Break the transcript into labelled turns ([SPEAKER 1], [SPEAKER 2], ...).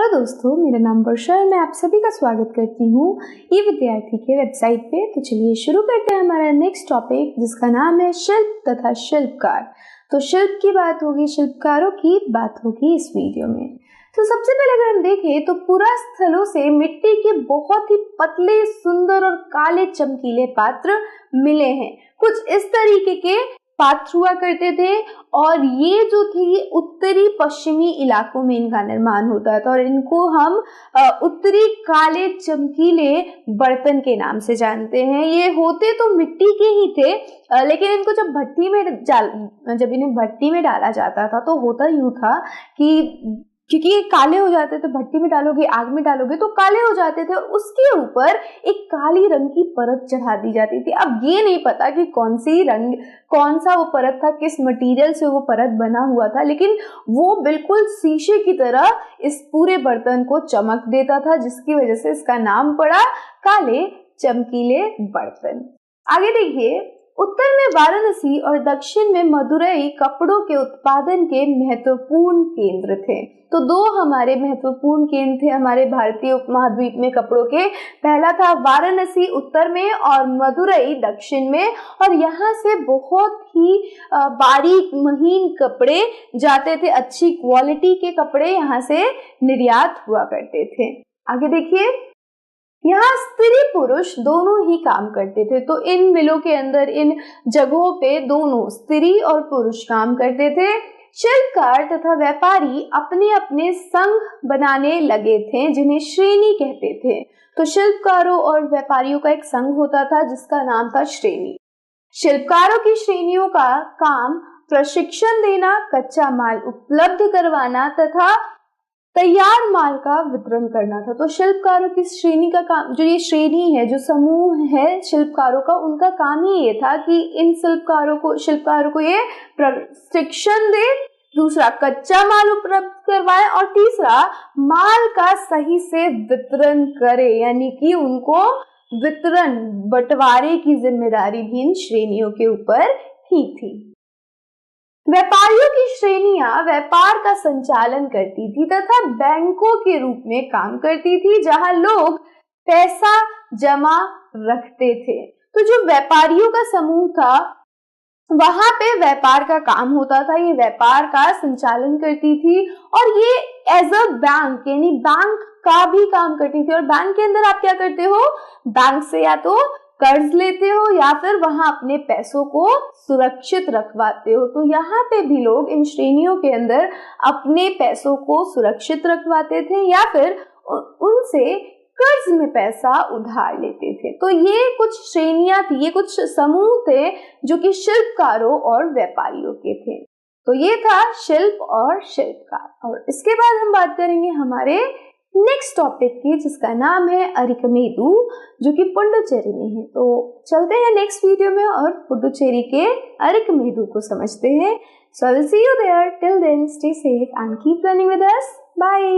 [SPEAKER 1] Hello दोस्तों, मेरा नाम वर्षा है। मैं आप सभी का स्वागत करती हूँ ई विद्यार्थी के वेबसाइट पे। तो चलिए शुरू करते हैं हमारा नेक्स्ट टॉपिक, जिसका नाम है शिल्प तथा शिल्पकार। तो शिल्प की बात होगी, शिल्पकारों की बात होगी इस वीडियो में। तो सबसे पहले अगर हम देखें तो पुरास्थलों से मिट्टी के बहुत ही पतले, सुंदर और काले चमकीले पात्र मिले हैं। कुछ इस तरीके के पात्र हुआ करते थे और ये जो थे ये उत्तरी पश्चिमी इलाकों में इनका निर्माण होता था और इनको हम उत्तरी काले चमकीले बर्तन के नाम से जानते हैं। ये होते तो मिट्टी के ही थे, लेकिन इनको जब इन्हें भट्टी में डाला जाता था तो होता यूं था कि क्योंकि ये काले हो जाते थे, भट्टी में डालोगे, आग में डालोगे तो काले हो जाते थे और उसके ऊपर एक काली रंग की परत चढ़ा दी जाती थी। अब ये नहीं पता कि कौन सा वो परत था, किस मटेरियल से वो परत बना हुआ था, लेकिन वो बिल्कुल शीशे की तरह इस पूरे बर्तन को चमक देता था, जिसकी वजह से इसका नाम पड़ा काले चमकीले बर्तन। आगे देखिए, उत्तर में वाराणसी और दक्षिण में मदुरई कपड़ों के उत्पादन के महत्वपूर्ण केंद्र थे। तो दो हमारे महत्वपूर्ण केंद्र थे हमारे भारतीय उपमहाद्वीप में कपड़ों के। पहला था वाराणसी उत्तर में और मदुरई दक्षिण में, और यहाँ से बहुत ही बारीक महीन कपड़े जाते थे। अच्छी क्वालिटी के कपड़े यहाँ से निर्यात हुआ करते थे। आगे देखिए, यहाँ स्त्री पुरुष दोनों ही काम करते थे। तो इन मिलों के अंदर, इन जगहों पे दोनों स्त्री और पुरुष काम करते थे। शिल्पकार तथा व्यापारी अपने अपने संघ बनाने लगे थे, जिन्हें श्रेणी कहते थे। तो शिल्पकारों और व्यापारियों का एक संघ होता था जिसका नाम था श्रेणी। शिल्पकारों की श्रेणियों का काम प्रशिक्षण देना, कच्चा माल उपलब्ध करवाना तथा तैयार माल का वितरण करना था। तो शिल्पकारों की श्रेणी का काम, जो ये श्रेणी है, जो समूह है शिल्पकारों का, उनका काम ही ये था कि इन शिल्पकारों को ये प्रशिक्षण दे, दूसरा कच्चा माल उपलब्ध करवाए और तीसरा माल का सही से वितरण करे, यानी कि उनको वितरण बंटवारे की जिम्मेदारी भी इन श्रेणियों के ऊपर ही थी। व्यापारियों की श्रेणियां व्यापार का संचालन करती थी तथा बैंकों के रूप में काम करती थी, जहां लोग पैसा जमा रखते थे। तो जो व्यापारियों का समूह था, वहां पे व्यापार का काम होता था, ये व्यापार का संचालन करती थी और ये एज अ बैंक, यानी बैंक का भी काम करती थी। और बैंक के अंदर आप क्या करते हो, बैंक से या तो कर्ज लेते हो या फिर वहां अपने पैसों को सुरक्षित रखवाते हो। तो यहाँ पे भी लोग इन श्रेणियों के अंदर अपने पैसों को सुरक्षित रखवाते थे या फिर उनसे कर्ज में पैसा उधार लेते थे। तो ये कुछ श्रेणियां थी, ये कुछ समूह थे जो कि शिल्पकारों और व्यापारियों के थे। तो ये था शिल्प और शिल्पकार। और इसके बाद हम बात करेंगे हमारे नेक्स्ट टॉपिक की, जिसका नाम है अरिकमेदु, जो कि पुडुचेरी में है। तो चलते हैं नेक्स्ट वीडियो में और पुडुचेरी के अरिकमेदु को समझते हैं। So I will see you there. Till then, stay safe and keep learning with us. Bye.